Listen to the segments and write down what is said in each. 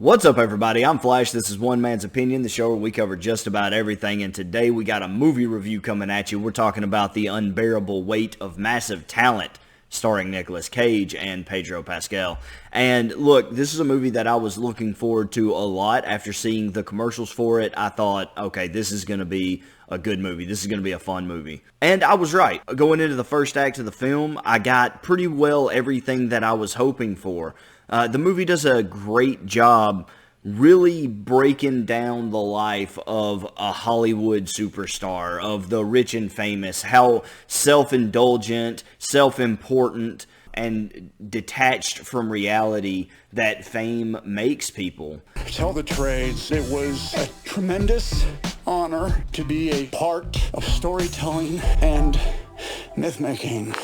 What's up, everybody? I'm Flash. This is One Man's Opinion, the show where we cover just about everything, and today we got a movie review coming at you. We're talking about The Unbearable Weight of Massive Talent, starring Nicolas Cage and Pedro Pascal. And look, this is a movie that I was looking forward to a lot. After seeing the commercials for it, I thought, okay, this is going to be a good movie. This is going to be a fun movie. And I was right. Going into the first act of the film, I got pretty well everything that I was hoping for. The movie does a great job really breaking down the life of a Hollywood superstar, of the rich and famous, how self-indulgent, self-important, and detached from reality that fame makes people. Tell the trades, it was a tremendous honor to be a part of storytelling and myth-making.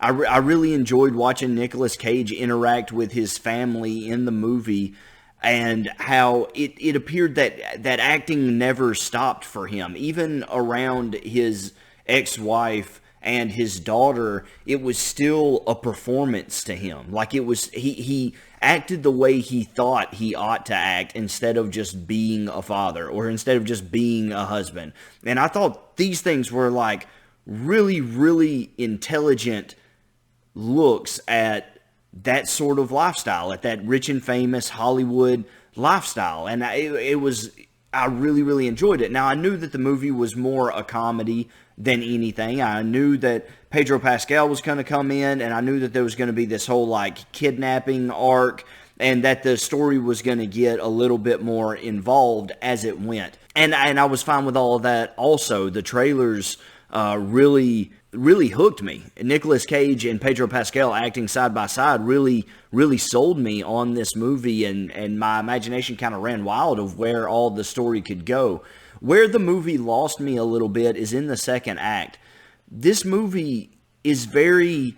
I really enjoyed watching Nicolas Cage interact with his family in the movie, and how it appeared that acting never stopped for him. Even around his ex-wife and his daughter, it was still a performance to him. Like, it was, he acted the way he thought he ought to act instead of just being a father or instead of just being a husband. And I thought these things were like really, really intelligent looks at that sort of lifestyle, at that rich and famous Hollywood lifestyle. And I really, really enjoyed it. Now, I knew that the movie was more a comedy than anything. I knew that Pedro Pascal was going to come in, and I knew that there was going to be this whole, like, kidnapping arc, and that the story was going to get a little bit more involved as it went. And I was fine with all of that. Also, the trailers really hooked me. Nicolas Cage and Pedro Pascal acting side by side really sold me on this movie, and my imagination kind of ran wild of where all the story could go. Where the movie lost me a little bit is in the second act. This movie is very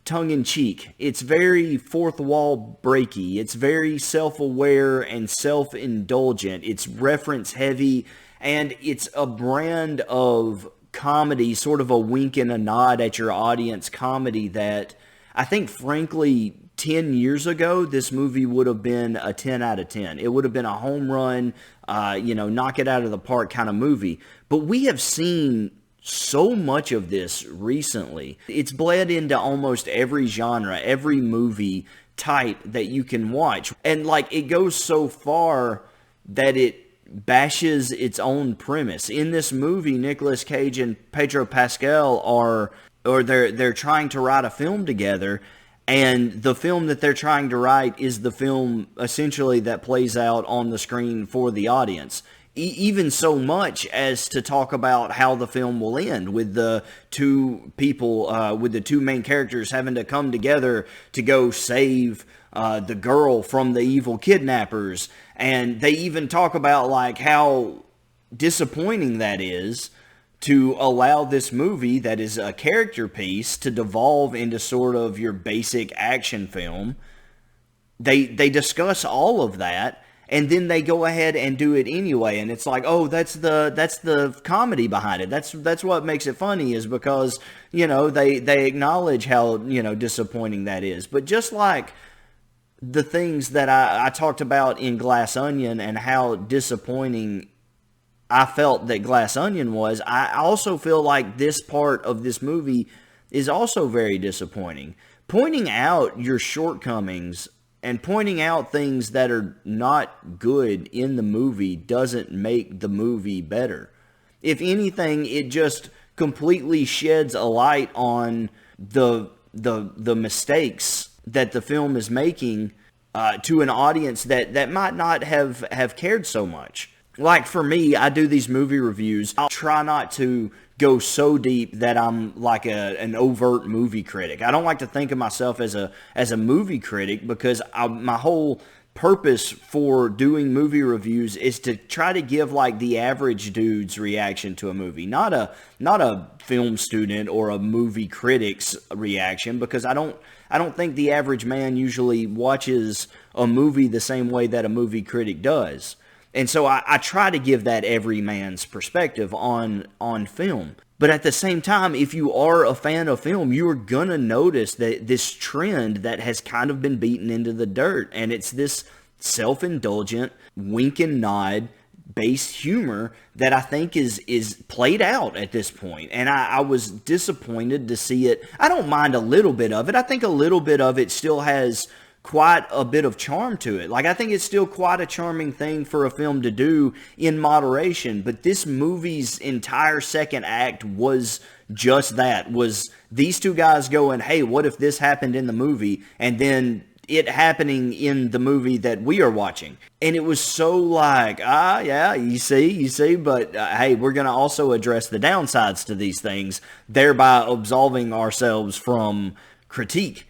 tongue-in-cheek. It's very fourth wall breaky. It's very self-aware and self-indulgent. It's reference heavy, and it's a brand of comedy, sort of a wink and a nod at your audience comedy that I think, frankly, 10 years ago, this movie would have been a 10 out of 10. It would have been a home run, knock it out of the park kind of movie. But we have seen so much of this recently. It's bled into almost every genre, every movie type that you can watch. And, like, it goes so far that it bashes its own premise. In this movie, Nicolas Cage and Pedro Pascal they're trying to write a film together, and the film that they're trying to write is the film essentially that plays out on the screen for the audience. Even so much as to talk about how the film will end, with the two people, with the two main characters having to come together to go save the girl from the evil kidnappers. And they even talk about, like, how disappointing that is to allow this movie that is a character piece to devolve into sort of your basic action film. They discuss all of that, and then they go ahead and do it anyway. And it's like, oh, that's the comedy behind it. That's what makes it funny, is because, they acknowledge how, disappointing that is. But just like the things that I talked about in Glass Onion and how disappointing I felt that Glass Onion was, I also feel like this part of this movie is also very disappointing. Pointing out your shortcomings and pointing out things that are not good in the movie doesn't make the movie better. If anything, it just completely sheds a light on the mistakes that the film is making to an audience that might not have cared so much. Like, for me, I do these movie reviews. I'll try not to go so deep that I'm like an overt movie critic. I don't like to think of myself as a movie critic, because my whole purpose for doing movie reviews is to try to give, like, the average dude's reaction to a movie, not a film student or a movie critic's reaction, because I don't think the average man usually watches a movie the same way that a movie critic does. And so I try to give that everyman's perspective on film. But at the same time, if you are a fan of film, you are going to notice that this trend that has kind of been beaten into the dirt. And it's this self-indulgent, wink and nod based humor that I think is played out at this point. And I was disappointed to see it. I don't mind a little bit of it. I think a little bit of it still has quite a bit of charm to it. Like, I think it's still quite a charming thing for a film to do in moderation. But this movie's entire second act was just that, was these two guys going, hey, what if this happened in the movie? And then it happening in the movie that we are watching. And it was so like, yeah, you see, but hey, we're going to also address the downsides to these things, thereby absolving ourselves from critique.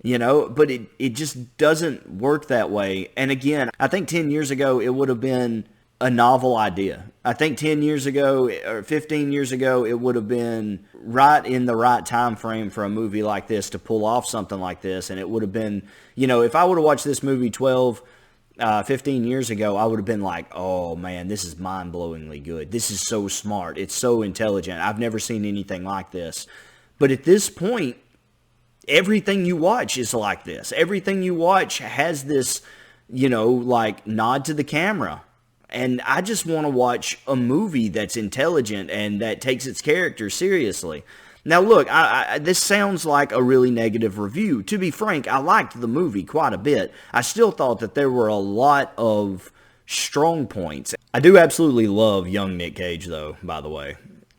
But it just doesn't work that way. And again, I think 10 years ago, it would have been a novel idea. I think 10 years ago or 15 years ago, it would have been right in the right time frame for a movie like this to pull off something like this. And it would have been, if I would have watched this movie 15 years ago, I would have been like, oh man, this is mind-blowingly good. This is so smart. It's so intelligent. I've never seen anything like this. But at this point, everything you watch is like this. Everything you watch has this, like nod to the camera. And I just want to watch a movie that's intelligent and that takes its characters seriously. Now, look, this sounds like a really negative review. To be frank, I liked the movie quite a bit. I still thought that there were a lot of strong points. I do absolutely love young Nick Cage, though, by the way.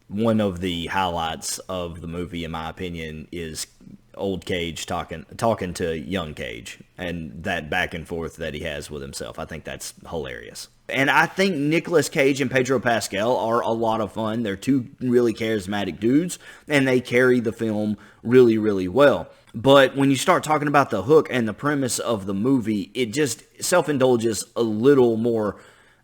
One of the highlights of the movie, in my opinion, is old Cage talking to young Cage and that back and forth that he has with himself. I think that's hilarious. And I think Nicolas Cage and Pedro Pascal are a lot of fun. They're two really charismatic dudes, and they carry the film really, really well. But when you start talking about the hook and the premise of the movie, it just self-indulges a little more,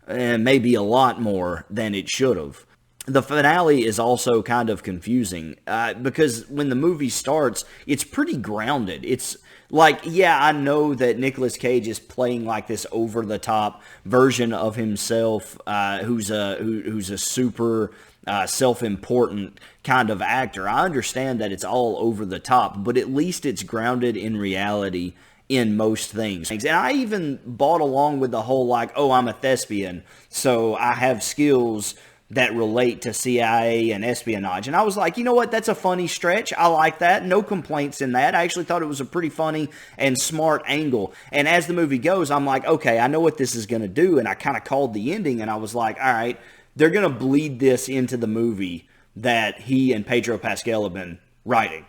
and maybe a lot more than it should have. The finale is also kind of confusing because when the movie starts, it's pretty grounded. It's like, yeah, I know that Nicolas Cage is playing like this over-the-top version of himself who's a super self-important kind of actor. I understand that it's all over the top, but at least it's grounded in reality in most things. And I even bought along with the whole like, oh, I'm a thespian, so I have skills that relate to CIA and espionage. And I was like, you know what, that's a funny stretch. I like that. No complaints in that. I actually thought it was a pretty funny and smart angle. And as the movie goes, I'm like, okay, I know what this is going to do. And I kind of called the ending, and I was like, all right, they're going to bleed this into the movie that he and Pedro Pascal have been writing.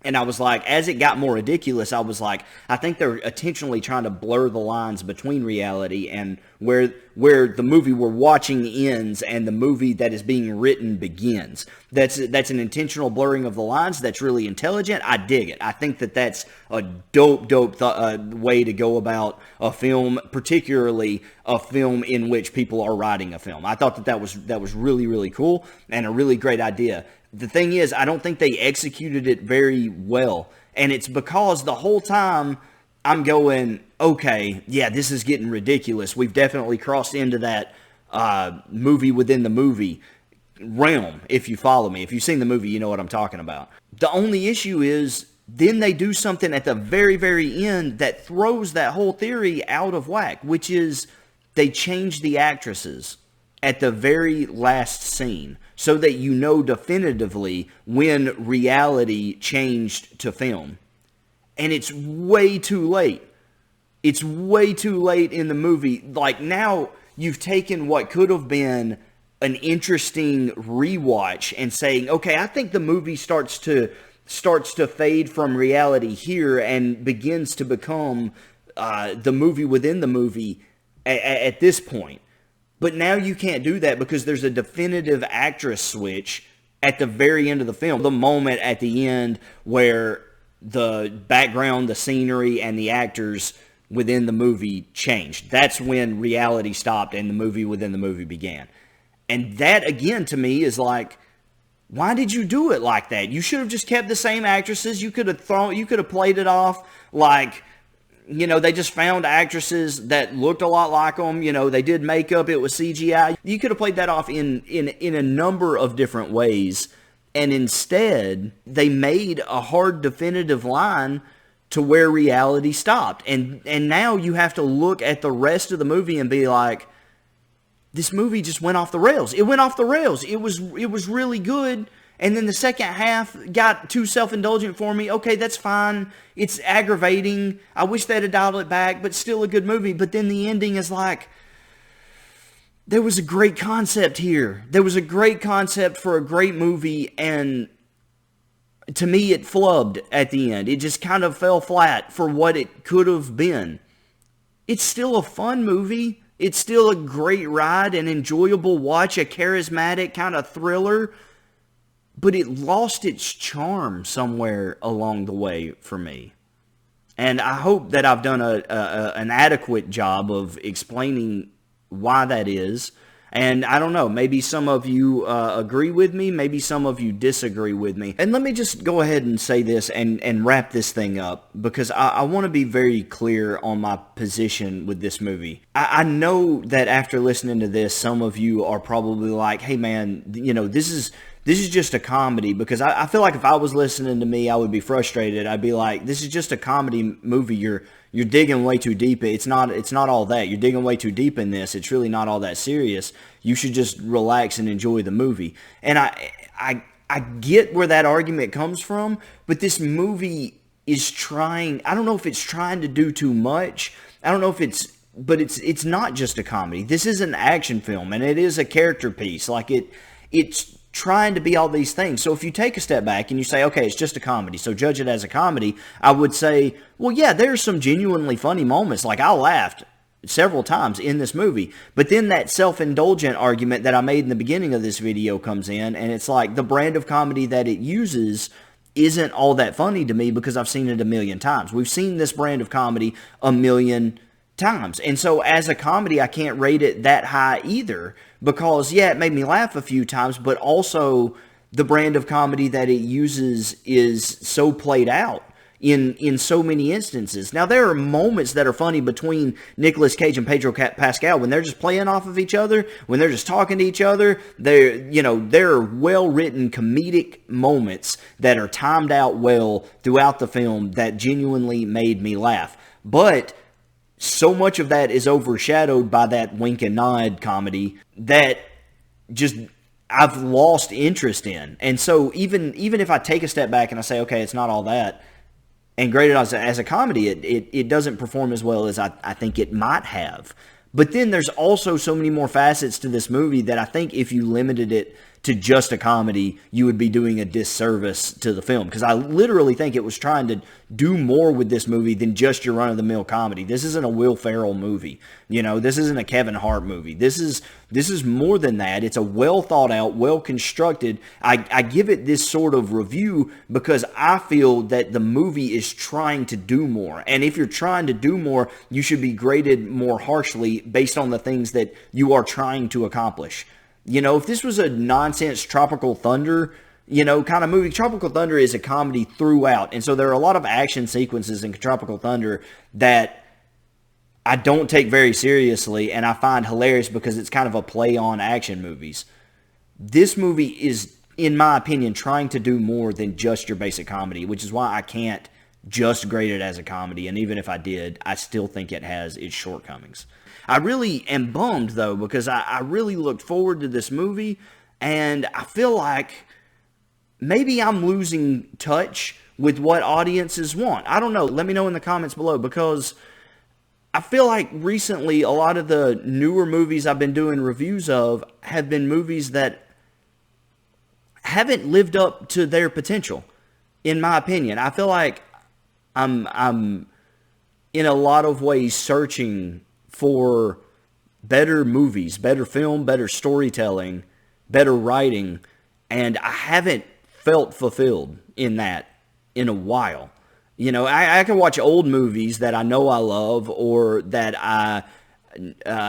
And I was like, as it got more ridiculous, I was like, I think they're intentionally trying to blur the lines between reality and where the movie we're watching ends and the movie that is being written begins. That's an intentional blurring of the lines. That's really intelligent. I dig it. I think that that's a dope way to go about a film, particularly a film in which people are writing a film. I thought that was really, really cool and a really great idea. The thing is, I don't think they executed it very well. And it's because the whole time I'm going, okay, yeah, this is getting ridiculous. We've definitely crossed into that movie within the movie realm, if you follow me. If you've seen the movie, you know what I'm talking about. The only issue is then they do something at the very, very end that throws that whole theory out of whack, which is they change the actresses at the very last scene so that you know definitively when reality changed to film. And it's way too late. It's way too late in the movie. Like, now you've taken what could have been an interesting rewatch and saying, okay, I think the movie starts to fade from reality here and begins to become the movie within the movie at this point. But now you can't do that because there's a definitive actress switch at the very end of the film. The moment at the end where the background, the scenery, and the actors within the movie changed. That's when reality stopped and the movie within the movie began. And that, again, to me is like, why did you do it like that? You should have just kept the same actresses. You could have played it off like, you know, they just found actresses that looked a lot like them. You know, they did makeup. It was CGI. You could have played that off in a number of different ways. And instead, they made a hard, definitive line to where reality stopped. And now you have to look at the rest of the movie and be like, this movie just went off the rails. It went off the rails. It was really good. And then the second half got too self-indulgent for me. Okay, that's fine. It's aggravating. I wish they'd have dialed it back, but still a good movie. But then the ending is like, there was a great concept here. There was a great concept for a great movie, and to me, it flubbed at the end. It just kind of fell flat for what it could have been. It's still a fun movie. It's still a great ride, an enjoyable watch, a charismatic kind of thriller. But it lost its charm somewhere along the way for me. And I hope that I've done an adequate job of explaining why that is. And I don't know, maybe some of you agree with me, maybe some of you disagree with me. And let me just go ahead and say this and wrap this thing up, because I want to be very clear on my position with this movie. I know that after listening to this, some of you are probably like, hey man, you know, this is just a comedy, because I feel like if I was listening to me, I would be frustrated. I'd be like, this is just a comedy movie. You're digging way too deep. It's not all that. You're digging way too deep in this. It's really not all that serious. You should just relax and enjoy the movie. And I get where that argument comes from, but this movie is trying, I don't know if it's trying to do too much. I don't know if but it's not just a comedy. This is an action film, and it is a character piece. Like it's trying to be all these things. So if you take a step back and you say, okay, it's just a comedy, so judge it as a comedy, I would say, well, yeah, there's some genuinely funny moments. Like, I laughed several times in this movie. But then that self-indulgent argument that I made in the beginning of this video comes in, and it's like the brand of comedy that it uses isn't all that funny to me because I've seen it a million times. We've seen this brand of comedy a million times. And so as a comedy, I can't rate it that high either, because yeah, it made me laugh a few times, but also the brand of comedy that it uses is so played out in so many instances. Now, there are moments that are funny between Nicolas Cage and Pedro Pascal when they're just playing off of each other, when they're just talking to each other. There are well-written comedic moments that are timed out well throughout the film that genuinely made me laugh. But so much of that is overshadowed by that wink and nod comedy that just I've lost interest in. And so even if I take a step back and I say, okay, it's not all that, and grade it as a comedy, it doesn't perform as well as I think it might have. But then there's also so many more facets to this movie that I think if you limited it to just a comedy, you would be doing a disservice to the film. Because I literally think it was trying to do more with this movie than just your run-of-the-mill comedy. This isn't a Will Ferrell movie. You know, this isn't a Kevin Hart movie. This is more than that. It's a well-thought-out, well-constructed. I give it this sort of review because I feel that the movie is trying to do more. And if you're trying to do more, you should be graded more harshly based on the things that you are trying to accomplish. You know, if this was a nonsense Tropical Thunder, kind of movie, Tropical Thunder is a comedy throughout. And so there are a lot of action sequences in Tropical Thunder that I don't take very seriously and I find hilarious because it's kind of a play on action movies. This movie is, in my opinion, trying to do more than just your basic comedy, which is why I can't just grade it as a comedy. And even if I did, I still think it has its shortcomings. I really am bummed, though, because I really looked forward to this movie, and I feel like maybe I'm losing touch with what audiences want. I don't know. Let me know in the comments below, because I feel like recently a lot of the newer movies I've been doing reviews of have been movies that haven't lived up to their potential, in my opinion. I feel like I'm in a lot of ways searching for better movies, better film, better storytelling, better writing, and I haven't felt fulfilled in that in a while. You know, I can watch old movies that I know I love or that I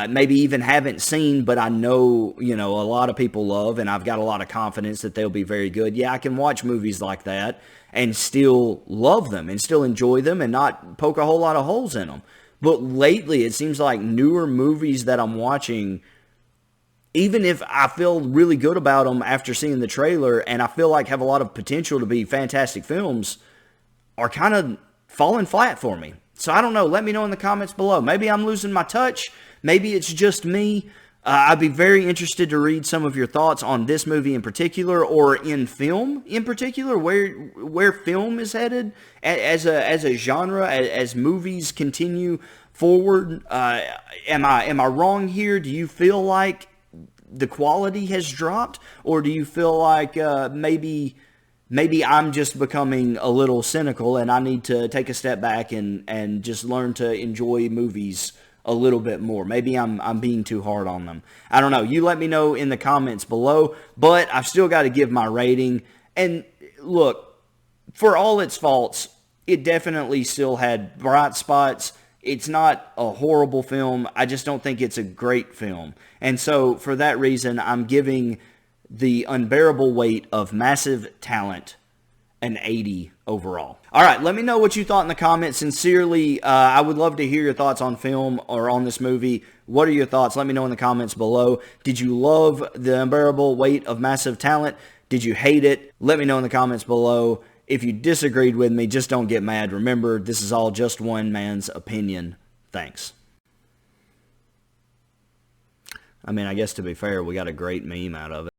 maybe even haven't seen, but I know, a lot of people love, and I've got a lot of confidence that they'll be very good. Yeah, I can watch movies like that and still love them and still enjoy them and not poke a whole lot of holes in them. But lately, it seems like newer movies that I'm watching, even if I feel really good about them after seeing the trailer and I feel like have a lot of potential to be fantastic films, are kind of falling flat for me. So I don't know. Let me know in the comments below. Maybe I'm losing my touch. Maybe it's just me. I'd be very interested to read some of your thoughts on this movie in particular, or in film in particular, where film is headed as a genre, as movies continue forward. Am I wrong here? Do you feel like the quality has dropped, or do you feel like maybe I'm just becoming a little cynical and I need to take a step back and just learn to enjoy movies a little bit more? Maybe I'm being too hard on them. I don't know. You let me know in the comments below, but I've still got to give my rating. And look, for all its faults, it definitely still had bright spots. It's not a horrible film. I just don't think it's a great film. And so for that reason, I'm giving The Unbearable Weight of Massive Talent an 80 overall. All right, let me know what you thought in the comments. Sincerely, I would love to hear your thoughts on film or on this movie. What are your thoughts? Let me know in the comments below. Did you love The Unbearable Weight of Massive Talent? Did you hate it? Let me know in the comments below. If you disagreed with me, just don't get mad. Remember, this is all just one man's opinion. Thanks. I mean, I guess to be fair, we got a great meme out of it.